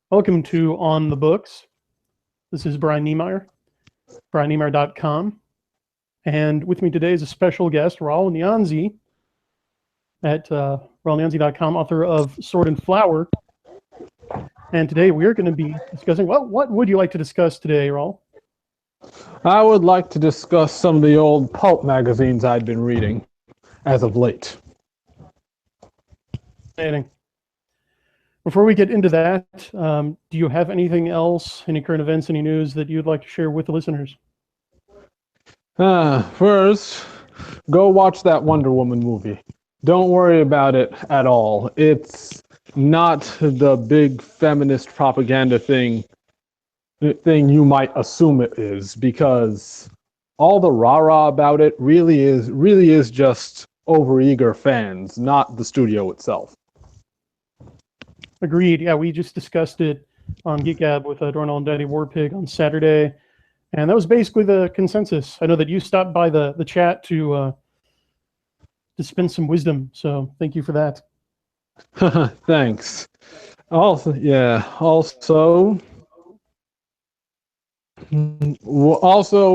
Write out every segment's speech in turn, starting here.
Welcome to On the Books. This is Brian Niemeier, brianniemeier.com. And with me today is a special guest, Rawle Nyanzi, at rawlenyanzi.com, author of Sword and Flower. And today we are going to be discussing, well, what would you like to discuss today, Rawle? I would like to discuss some of the old pulp magazines I'd been reading as of late. Fascinating. Before we get into that, do you have anything else, any current events, any news that you'd like to share with the listeners? First, go watch that Wonder Woman movie. Don't worry about it at all. It's not the big feminist propaganda thing you might assume it is, because all the rah-rah about it really is just overeager fans, not the studio itself. Agreed. Yeah, we just discussed it on Geek Gab with Dornell and Daddy Warpig on Saturday, and that was basically the consensus. I know that you stopped by the chat to spend some wisdom, so thank you for that. Thanks. Also,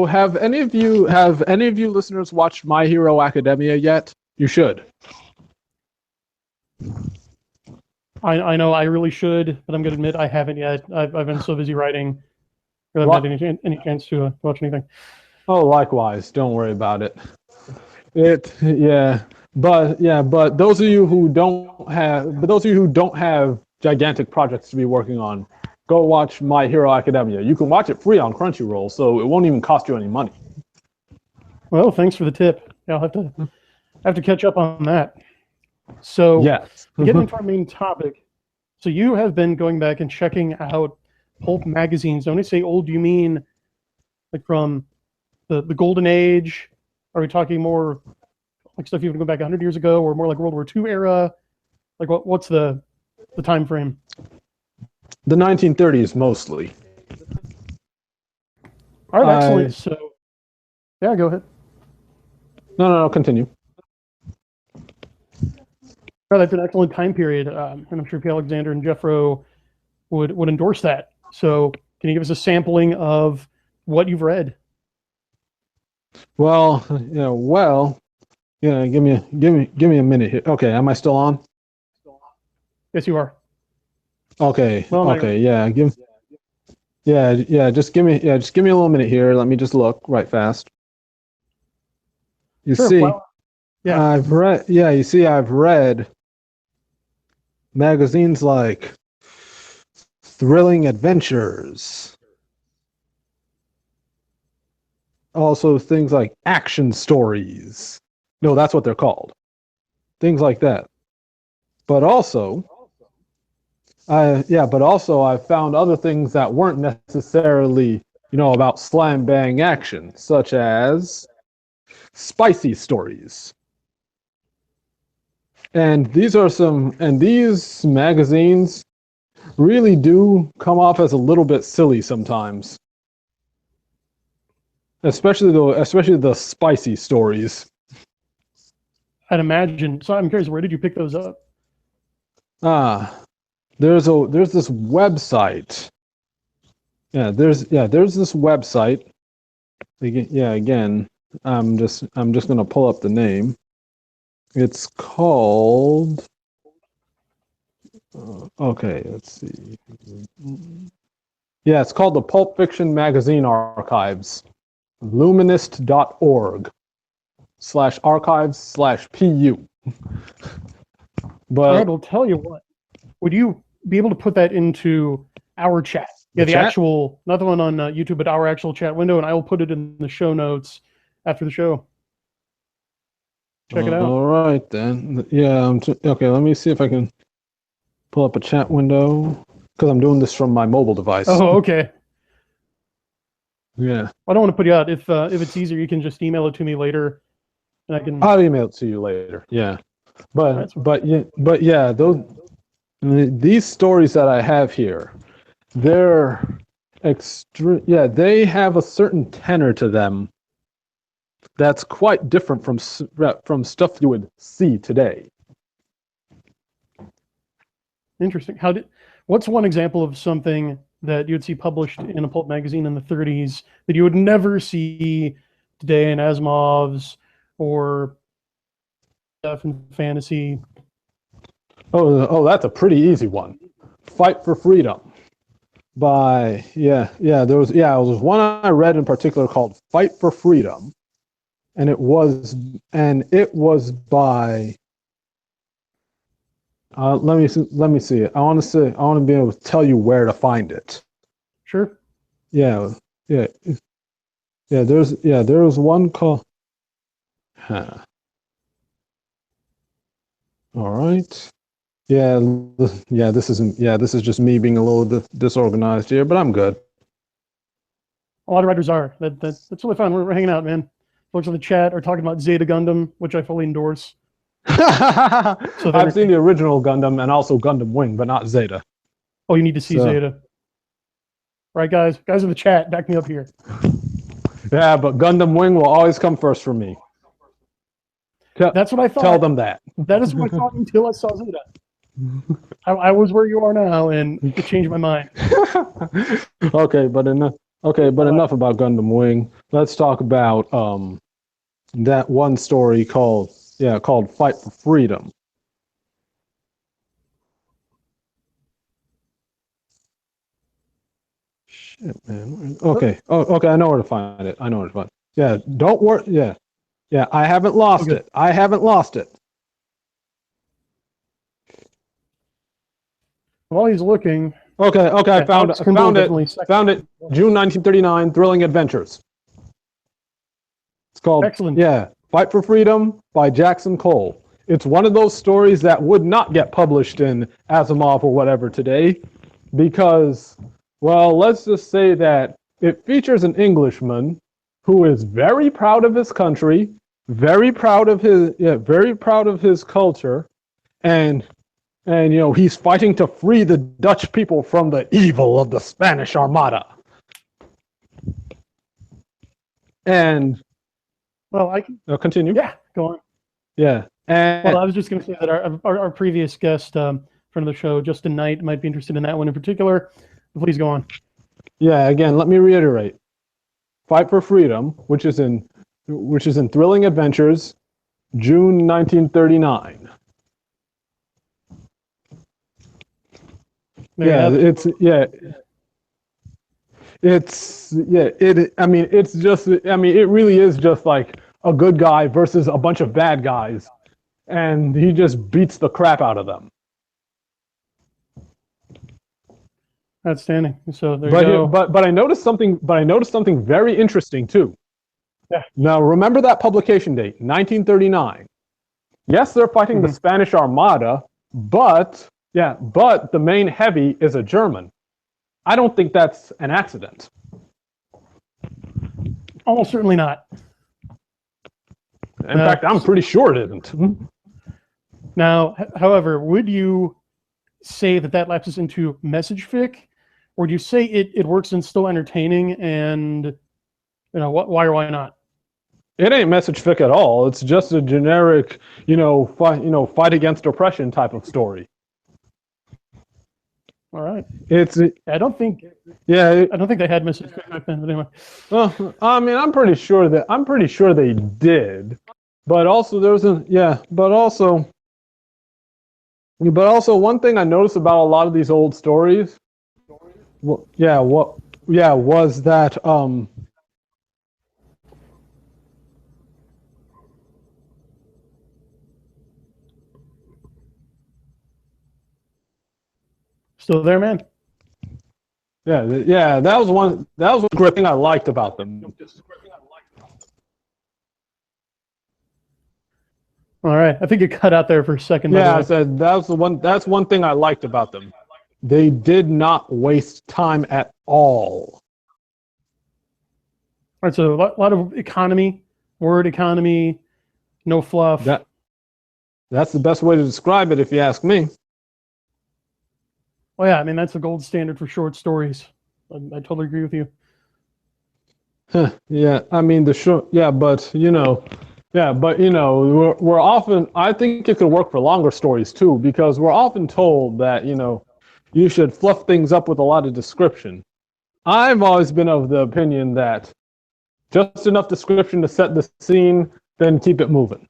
have any of you listeners watched My Hero Academia yet? You should. I know I really should, but I'm going to admit I haven't yet. I've been so busy writing, I haven't had any chance to watch anything. Oh, likewise. Don't worry about it. But those of you who don't have gigantic projects to be working on, go watch My Hero Academia. You can watch it free on Crunchyroll, so it won't even cost you any money. Well, thanks for the tip. Yeah, I'll have to catch up on that. So, yes. Getting into our main topic. So you have been going back and checking out pulp magazines. When I say old, do you mean like from the golden age? Are we talking more like stuff you would go back 100 years ago, or more like World War II era? Like what's the time frame? The 1930s mostly. All right, excellent. So, yeah, go ahead. No, continue. Oh, that's an excellent time period, and I'm sure P. Alexander and Jeffro would endorse that. So, can you give us a sampling of what you've read? Well, give me a minute here. Okay, am I still on? Yes, you are. Okay. Well, okay. Just give me a little minute here. Let me just look right fast. You see, I've read magazines like Thrilling Adventures. Also things like Action Stories. No, that's what they're called. Things like that. But also I found other things that weren't necessarily, about slam bang action, such as Spicy Stories. And these magazines really do come off as a little bit silly sometimes. Especially the Spicy Stories. I'd imagine. So I'm curious, where did you pick those up? There's this website. There's this website. Again, I'm just gonna pull up the name. It's called. Okay, let's see. Yeah, it's called the Pulp Fiction Magazine Archives. Luminist.org/archives/pu. But all right, well, tell you what. Would you be able to put that into our chat? Yeah, the actual, not the one on YouTube, but our actual chat window, and I will put it in the show notes after the show. Check it out. All right, then. Yeah, okay, let me see if I can pull up a chat window, because I'm doing this from my mobile device. Oh, okay. Yeah. I don't want to put you out. If it's easier, you can just email it to me later, and I can. I'll email it to you later. Yeah, but these stories that I have here, they're they have a certain tenor to them that's quite different from stuff you would see today. Interesting. What's one example of something that you'd see published in a pulp magazine in the 30s that you would never see today in Asimov's or stuff in fantasy? Oh, that's a pretty easy one. Fight for Freedom by there was one I read in particular called Fight for Freedom, and it was by let me see it. I want to be able to tell you where to find it. Sure. Yeah. There was one called. All right. This is just me being a little disorganized here, but I'm good. A lot of writers are. That's really fun. We're hanging out, man. Folks in the chat are talking about Zeta Gundam, which I fully endorse. I've seen the original Gundam and also Gundam Wing, but not Zeta. Oh, you need to see Zeta. Right, guys? Guys in the chat, back me up here. Yeah, but Gundam Wing will always come first for me. That's what I thought. Tell them that. That is what I thought until I saw Zeta. I was where you are now, and it changed my mind. Okay, but enough about Gundam Wing. Let's talk about that one story called Fight for Freedom. Shit, man. Okay. Okay. I know where to find it. Yeah. Don't worry. Yeah. I haven't lost it. I haven't lost it. While he's looking. Okay. I found it. Found it. June 1939. Thrilling Adventures. It's called. Excellent. Yeah. Fight for Freedom by Jackson Cole. It's one of those stories that would not get published in Asimov or whatever today, because, well, let's just say that it features an Englishman who is very proud of his country, very proud of his culture, and he's fighting to free the Dutch people from the evil of the Spanish Armada. And well, I can continue. Yeah, go on. Yeah. Well, I was just going to say that our previous guest, friend of the show, Justin Knight, might be interested in that one in particular. Please go on. Yeah. Again, let me reiterate: Fight for Freedom, which is in Thrilling Adventures, June 1939. It really is just like a good guy versus a bunch of bad guys, and he just beats the crap out of them. Outstanding. So there you go. But I noticed something. Very interesting too. Yeah. Now remember that publication date, 1939. Yes, they're fighting the Spanish Armada, but the main heavy is a German. I don't think that's an accident. Almost certainly not. In fact, I'm pretty sure it isn't. Now, however, would you say that lapses into message fic, or do you say it works and still entertaining, and why or why not? It ain't message fic at all. It's just a generic, fight against oppression type of story. All right. I don't think they had message fic back then, but anyway. Well, I mean, I'm pretty sure they did, but also but also one thing I noticed about a lot of these old stories, was that Still there, man? Yeah, that was one great thing I liked about them. All right, I think you cut out there for a second. Yeah, I said that's one thing I liked about them. They did not waste time at all. All right, so a lot of word economy, no fluff. That's the best way to describe it, if you ask me. Well, yeah, I mean, that's the gold standard for short stories. I totally agree with you. Yeah, I mean, but Yeah, but you know, we're often, I think it could work for longer stories too, because we're often told that, you know, you should fluff things up with a lot of description. I've always been of the opinion that just enough description to set the scene, then keep it moving.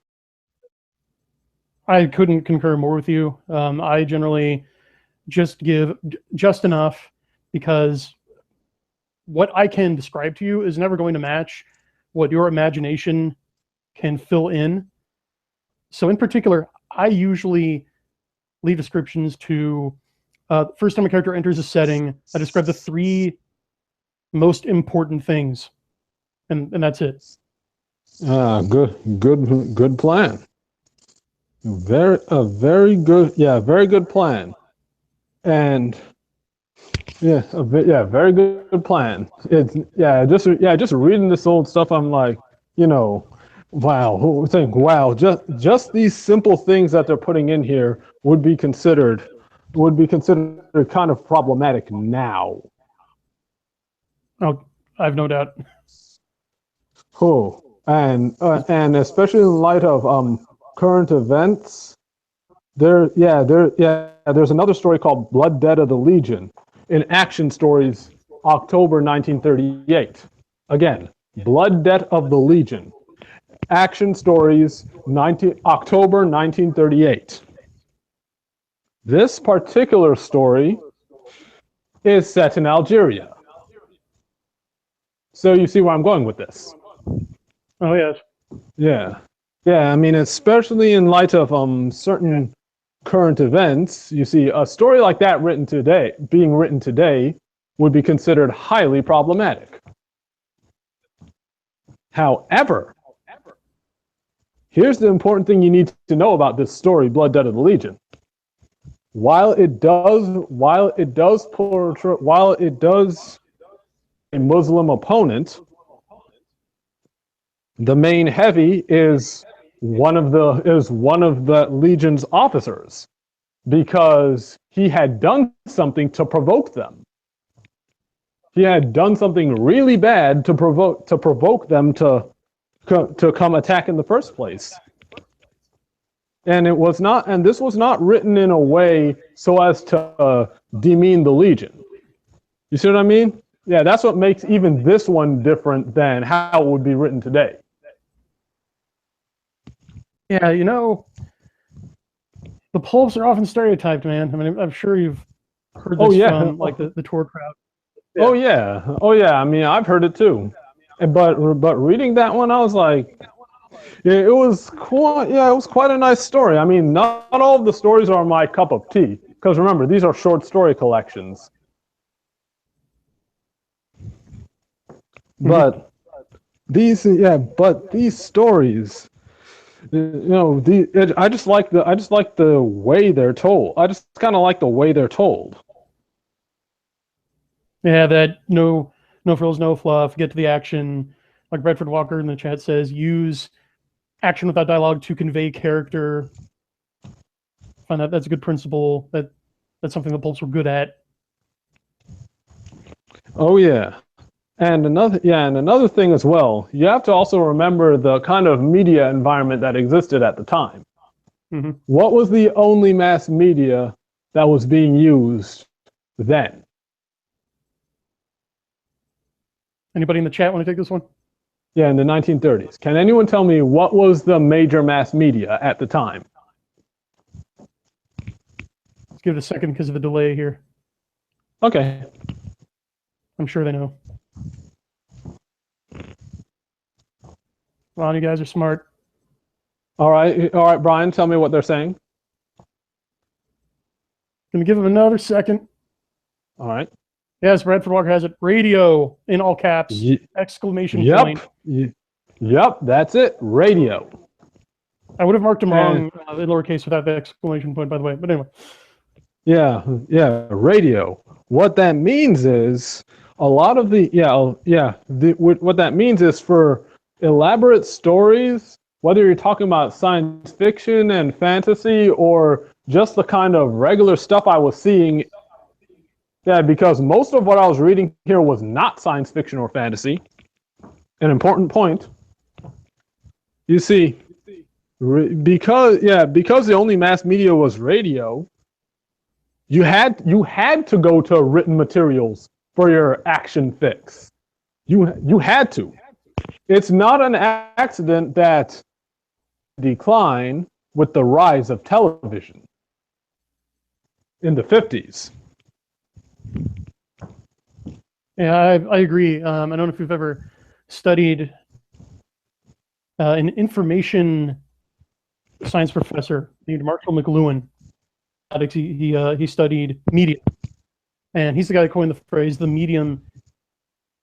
I couldn't concur more with you. I generally just give just enough, because what I can describe to you is never going to match what your imagination can fill in. So in particular, I usually leave descriptions to first time a character enters a setting, I describe the 3 most important things, and that's it. Good plan. Very good. Yeah, very good plan. And very good plan. It's just reading this old stuff. I'm like, you know, wow, just these simple things that they're putting in here would be considered kind of problematic now. Oh, I have no doubt. Oh, and especially in light of current events, there's another story called Blood Debt of the Legion in Action Stories, October 1938. Again, Blood Debt of the Legion, Action Stories, October 1938. This particular story is set in Algeria. So you see where I'm going with this. Oh, yes. Yeah. Yeah, I mean, especially in light of certain current events, you see a story like that being written today would be considered highly problematic. However, here's the important thing you need to know about this story, Blood Debt of the Legion. While it does a Muslim opponent, the main heavy is one of the Legion's officers, because he had done something to provoke them. He had done something really bad to provoke them to come attack in the first place. And this was not written in a way so as to demean the Legion. You see what I mean? Yeah, that's what makes even this one different than how it would be written today. Yeah, you know, the Pulps are often stereotyped, man. I mean, I'm sure you've heard this from like the tour crowd. Yeah. Oh yeah. I mean, I've heard it too. But reading that one, I was like, yeah, it was quite a nice story. I mean, not all of the stories are my cup of tea, because remember, these are short story collections. But these stories, you know, I just like the way they're told. I just kind of like the way they're told. Yeah, that no frills, no fluff, get to the action. Like Bradford Walker in the chat says, use action without dialogue to convey character. I find that's a good principle. That's something the Pulps were good at. Oh yeah. And another thing as well, you have to also remember the kind of media environment that existed at the time. Mm-hmm. What was the only mass media that was being used then? Anybody in the chat want to take this one? Yeah, in the 1930s. Can anyone tell me what was the major mass media at the time? Let's give it a second because of the delay here. Okay. I'm sure they know. A lot of you guys are smart. All right, Brian, tell me what they're saying. Gonna give them another second. All right. Yes, Bradford Walker has it. Radio in all caps. Exclamation point. Yep, that's it. Radio. I would have marked them wrong in lowercase without the exclamation point, by the way. But anyway. Yeah, radio. What that means is a lot of what that means is for elaborate stories, whether you're talking about science fiction and fantasy or just the kind of regular stuff I was seeing. Yeah, because most of what I was reading here was not science fiction or fantasy. An important point. You see, because the only mass media was radio, you had to go to written materials for your action fix. You had to. It's not an accident that decline with the rise of television in the 50s. Yeah, I agree. I don't know if you've ever studied an information science professor named Marshall McLuhan. He studied media, and he's the guy that coined the phrase "the medium."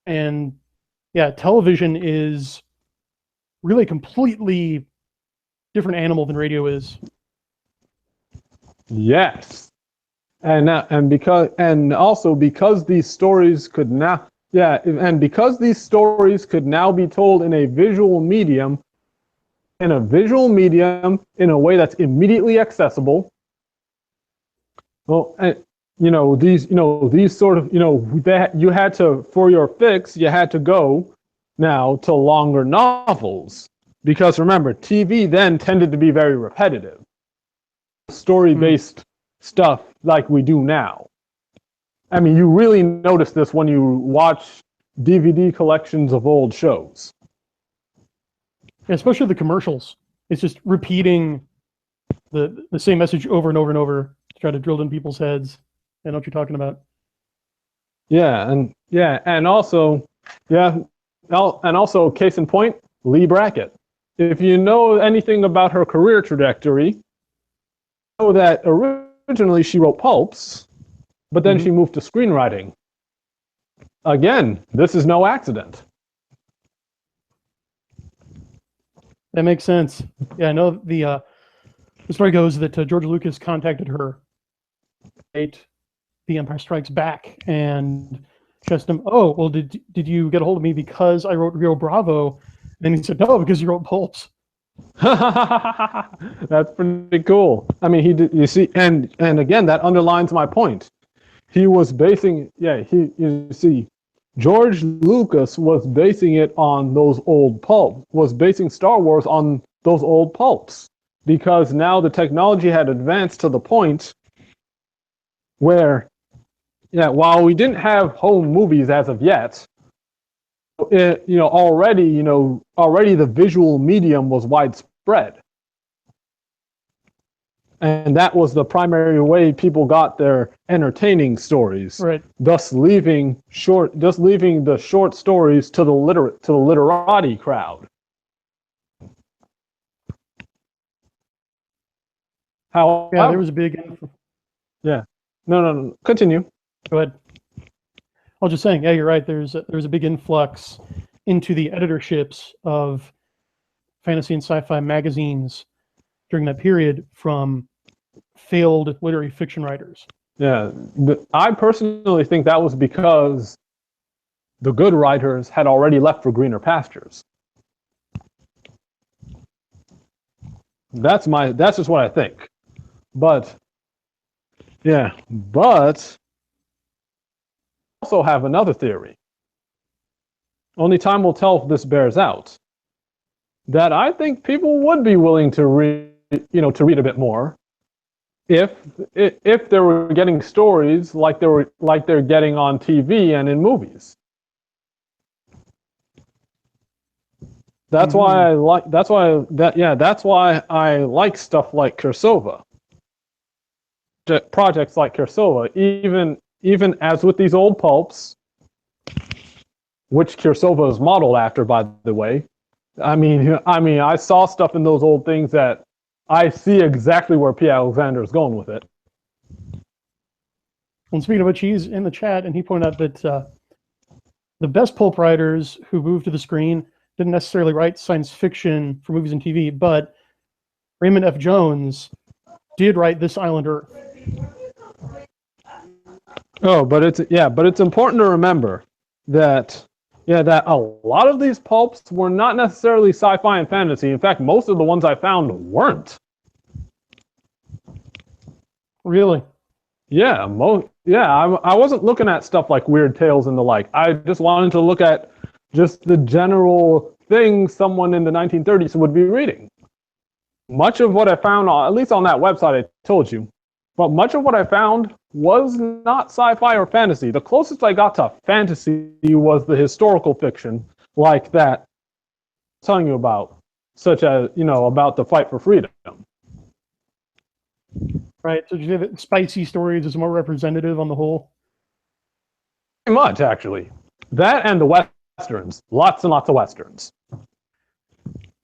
And yeah, television is really a completely different animal than radio is. Yes, and also because these stories could now be told in a visual medium, in a way that's immediately accessible. Well, these sort of, that you had to, for your fix, you had to go now to longer novels, because remember, TV then tended to be very repetitive, story-based stuff like we do now. I mean, you really notice this when you watch DVD collections of old shows. Especially the commercials. It's just repeating the same message over and over and over to try to drill in people's heads. I know what you're talking about. And also, case in point, Lee Brackett. If you know anything about her career trajectory, you know that originally she wrote pulps, but then she moved to screenwriting. Again, this is no accident. That makes sense. Yeah, I know the story goes that George Lucas contacted her, The Empire Strikes Back, and she asked him, "Oh, well, did you get a hold of me because I wrote Rio Bravo?" And he said, "No, because you wrote Pulps." That's pretty cool. I mean, he did. You see, and again, that underlines my point. He was basing, George Lucas was basing it on those old pulps. Was basing Star Wars on those old pulps, because now the technology had advanced to the point where, while we didn't have home movies as of yet, already the visual medium was widespread, and that was the primary way people got their entertaining stories. Right. Thus leaving the short stories to the literati crowd. However, Yeah, there was a big. Yeah. No. Continue. Go ahead. I was just saying, yeah, you're right. There's a big influx into the editorships of fantasy and sci-fi magazines during that period from failed literary fiction writers. Yeah, I personally think that was because the good writers had already left for greener pastures. That's just what I think. But also have another theory. Only time will tell if this bears out. That I think people would be willing to read a bit more if they were getting stories like they're getting on TV and in movies. That's why I like stuff like Kursova. Projects like Kursova, even as with these old pulps, which Kursova is modeled after, by the way. I mean, I saw stuff in those old things that I see exactly where P. Alexander is going with it. And speaking of which, he's in the chat, and he pointed out that the best pulp writers who moved to the screen didn't necessarily write science fiction for movies and TV, but Raymond F. Jones did write This Island Earth. Oh, but it's important to remember that a lot of these pulps were not necessarily sci-fi and fantasy. In fact, most of the ones I found weren't. Really? Yeah, I wasn't looking at stuff like Weird Tales and the like. I just wanted to look at just the general thing someone in the 1930s would be reading. Much of what I found, at least on that website I told you, but much of what I found was not sci-fi or fantasy. The closest I got to fantasy was the historical fiction, like that I'm telling you about, such as, about the fight for freedom. Right. So, did you say that spicy stories is more representative on the whole? Pretty much, actually. That and the westerns. Lots and lots of westerns.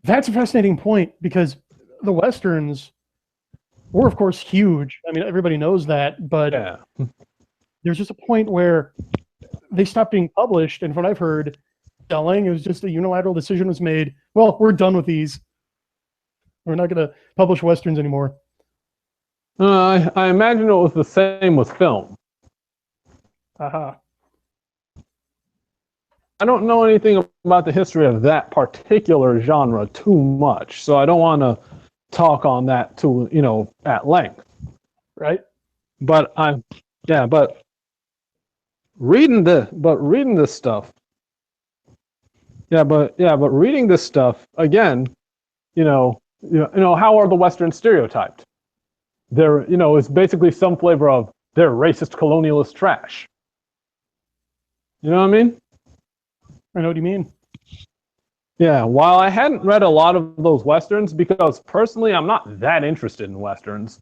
That's a fascinating point, because the westerns were, of course, huge. I mean, everybody knows that, but Yeah. there's just a point where they stopped being published, and from what I've heard, selling, it was just a unilateral decision was made. Well, we're done with these. We're not going to publish westerns anymore. I imagine it was the same with film. Aha. I don't know anything about the history of that particular genre too much, so I don't want to talk on that too, at length. Right. But reading this stuff. But reading this stuff again, how are the Westerns stereotyped? They're, it's basically some flavor of they're racist colonialist trash. You know what I mean? I know what you mean. Yeah, while I hadn't read a lot of those Westerns, because personally I'm not that interested in Westerns.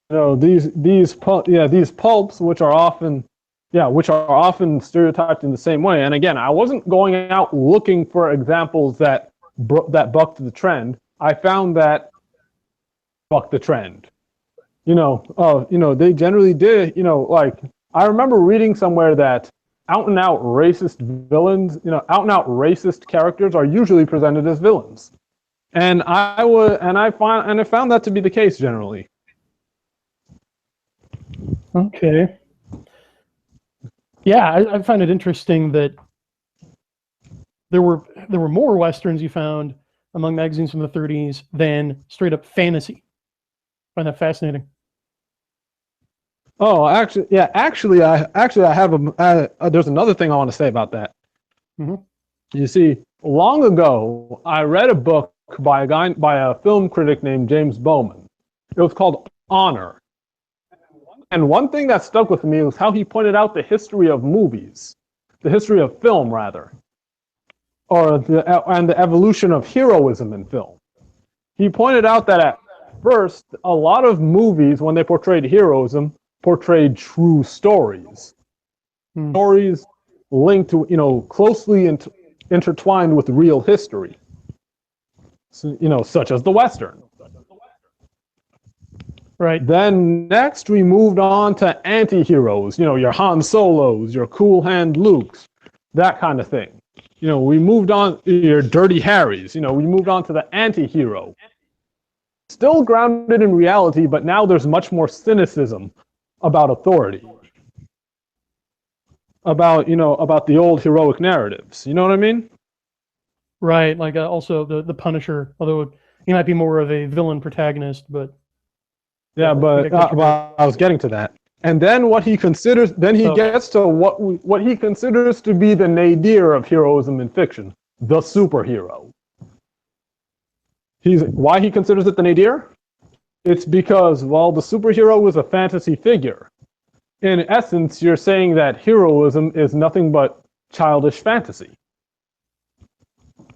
These pulps, which are often stereotyped in the same way. And again, I wasn't going out looking for examples that bucked the trend. I found that bucked the trend. They generally did. Like I remember reading somewhere that out and out racist villains, out and out racist characters are usually presented as villains, and I found that to be the case generally. Okay. Yeah, I find it interesting that there were more westerns you found among magazines from the 30s than straight up fantasy. I find that fascinating. Oh, actually, I have there's another thing I want to say about that. Mm-hmm. You see, long ago, I read a book by a film critic named James Bowman. It was called Honor. And one thing that stuck with me was how he pointed out the history of movies, the history of film, rather, and the evolution of heroism in film. He pointed out that at first, a lot of movies, when they portrayed heroism, portrayed true stories. Stories linked to, closely intertwined with real history. So, such as the Western. Right. Then next we moved on to anti-heroes, your Han Solos, your Cool Hand Lukes, that kind of thing. We moved on, your Dirty Harrys, we moved on to the anti-hero. Still grounded in reality, but now there's much more cynicism about authority. About the old heroic narratives. You know what I mean? Right. Like also the Punisher, although he might be more of a villain protagonist, but. Yeah, but I was getting to that. And then he gets to what he considers to be the nadir of heroism in fiction, the superhero. Why he considers it the nadir? It's because, the superhero is a fantasy figure. In essence, you're saying that heroism is nothing but childish fantasy.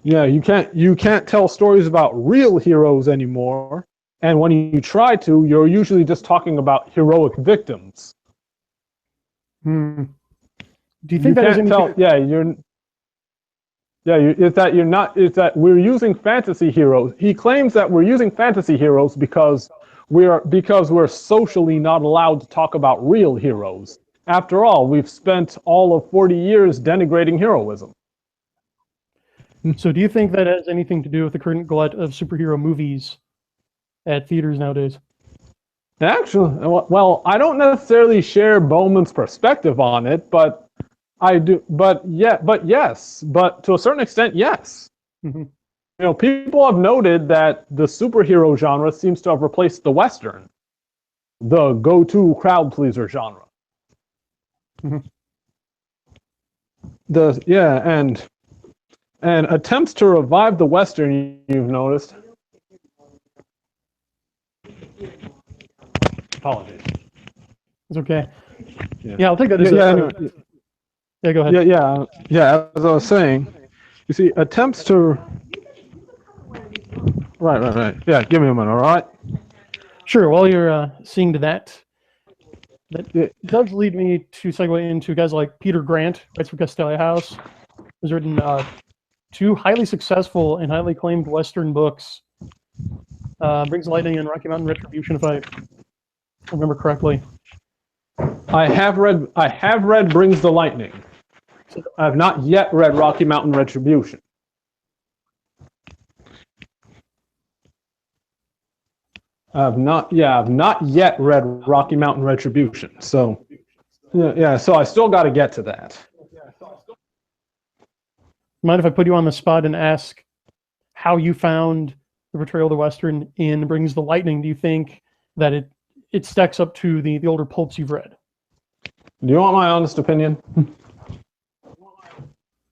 Yeah, you can't tell stories about real heroes anymore. And when you try to, you're usually just talking about heroic victims. Do you think that has anything? It's that we're using fantasy heroes. He claims that we're using fantasy heroes because we're socially not allowed to talk about real heroes. After all, we've spent all of 40 years denigrating heroism. So do you think that has anything to do with the current glut of superhero movies at theaters nowadays? Actually, I don't necessarily share Bowman's perspective on it, but I do. But yes. But to a certain extent, yes. Mm-hmm. People have noted that the superhero genre seems to have replaced the Western, the go-to crowd pleaser genre. Mm-hmm. And And attempts to revive the Western, you've noticed. Apologies. It's okay. Yeah, I'll take that as anyway. Yeah, go ahead. Yeah. As I was saying, you see, attempts to. Right. Yeah, give me a minute, all right? Sure. While you're seeing to that does lead me to segue into guys like Peter Grant, writes for Castalia House, has written 2 highly successful and highly acclaimed Western books. Brings Lightning and Rocky Mountain Retribution, if I remember correctly. I have read Brings the Lightning. I have not yet read Rocky Mountain Retribution. I've not yet read Rocky Mountain Retribution. So, so I still got to get to that. Mind if I put you on the spot and ask how you found the portrayal of the Western in Brings the Lightning? Do you think that it stacks up to the older pulps you've read? Do you want my honest opinion?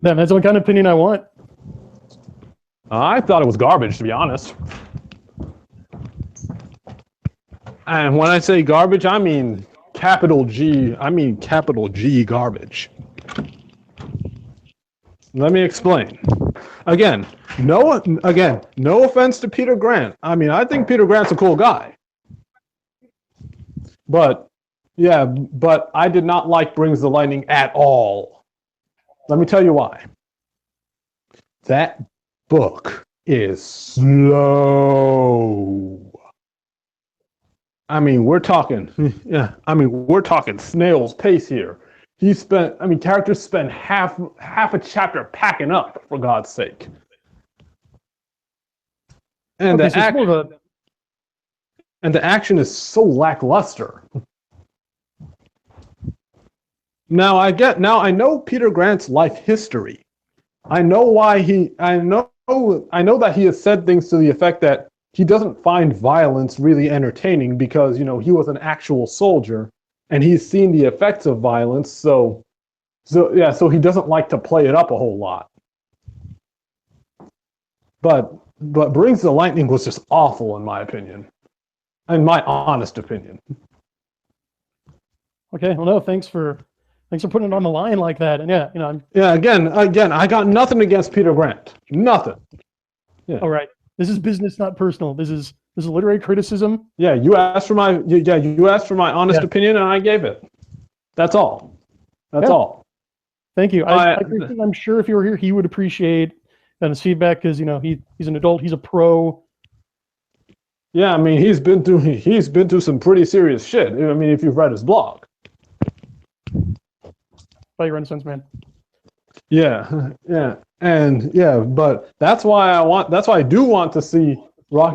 That's what kind of opinion I want. I thought it was garbage, to be honest. And when I say garbage, I mean capital G. I mean capital G garbage. Let me explain. Again, no offense to Peter Grant. I mean, I think Peter Grant's a cool guy. But I did not like Brings the Lightning at all. Let me tell you why. That book is slow. I mean, we're talking snail's pace here. Characters spend half a chapter packing up, for God's sake. And the action is so lackluster. Now I know Peter Grant's life history. I know that he has said things to the effect that he doesn't find violence really entertaining because, he was an actual soldier and he's seen the effects of violence. So he doesn't like to play it up a whole lot. But Brings the Lightning was just awful, in my opinion. In my honest opinion. Okay, well, no, thanks for putting it on the line like that. And again, I got nothing against Peter Grant. Nothing. Yeah. All right. This is business, not personal. This is literary criticism. Yeah, you asked for my honest opinion, and I gave it. That's all. That's all. Thank you. I'm sure if you were here, he would appreciate his feedback because he's an adult. He's a pro. Yeah, I mean he's been through some pretty serious shit. I mean, if you've read his blog. By your Renaissance man. Yeah, but that's why I do want to see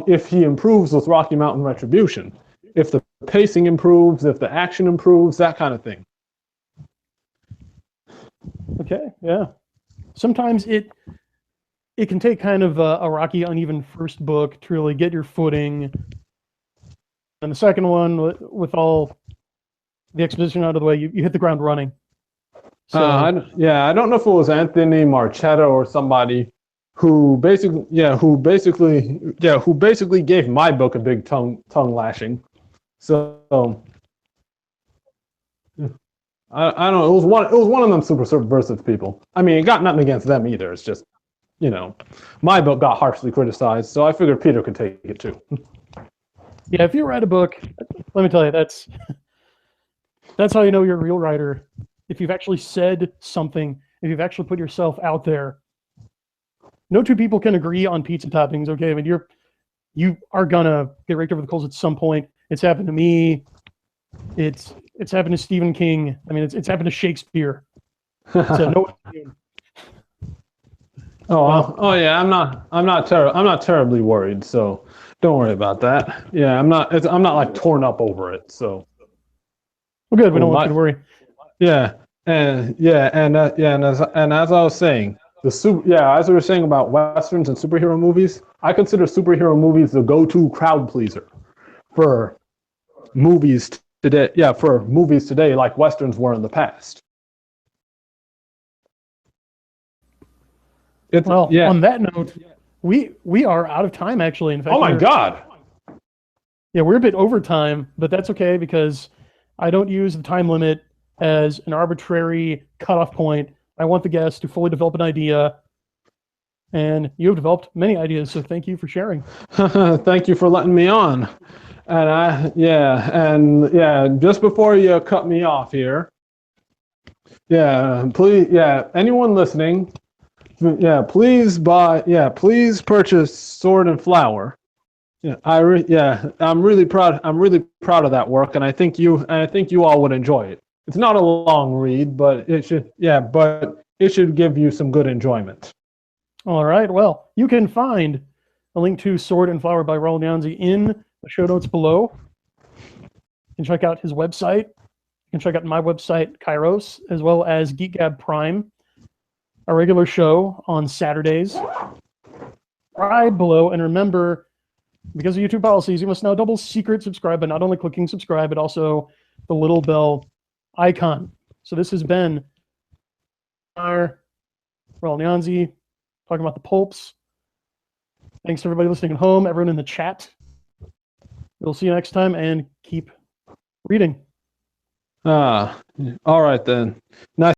if he improves with Rocky Mountain Retribution, if the pacing improves, if the action improves, that kind of thing. Okay, yeah. Sometimes it can take kind of a rocky, uneven first book to really get your footing, and the second one with all the exposition out of the way, you hit the ground running. So, I don't know if it was Anthony Marchetta or somebody who basically gave my book a big tongue lashing. So I don't know. It was one of them super subversive people. I mean, it got nothing against them either. It's just my book got harshly criticized, so I figured Peter could take it too. Yeah, if you write a book, let me tell you, that's how you know you're a real writer. If you've actually said something, if you've actually put yourself out there. No two people can agree on pizza toppings, okay? I mean, you are gonna get raked over the coals at some point. It's happened to me. It's happened to Stephen King. I mean, it's happened to Shakespeare. So yeah, I'm not terribly worried, so don't worry about that. Yeah, I'm not like torn up over it, so. Well, good. We don't want you to worry. And as I was saying, as we were saying about westerns and superhero movies, I consider superhero movies the go-to crowd pleaser for movies today. Yeah, for movies today, like westerns were in the past. Well, yeah. on that note, we are out of time, actually. In fact, Oh my God. yeah, we're a bit over time, but that's okay because I don't use the time limit as an arbitrary cutoff point. I want the guest to fully develop an idea, and you have developed many ideas, so thank you for sharing. Thank you for letting me on. And just before you cut me off here, please, anyone listening, please purchase Sword and Flower. I'm really proud. I'm really proud of that work, and I think you all would enjoy it. It's not a long read, but it should give you some good enjoyment. All right. Well, you can find a link to Sword and Flower by Rawle Nyanzi in the show notes below. You can check out his website. You can check out my website, Kairos, as well as Geek Gab Prime, a regular show on Saturdays. Right below, and remember, because of YouTube policies, you must now double secret subscribe by not only clicking subscribe, but also the little bell icon. So this has been our Rawle Nyanzi talking about the Pulps. Thanks to everybody listening at home, everyone in the chat. We'll see you next time, and keep reading. All right then. Nice.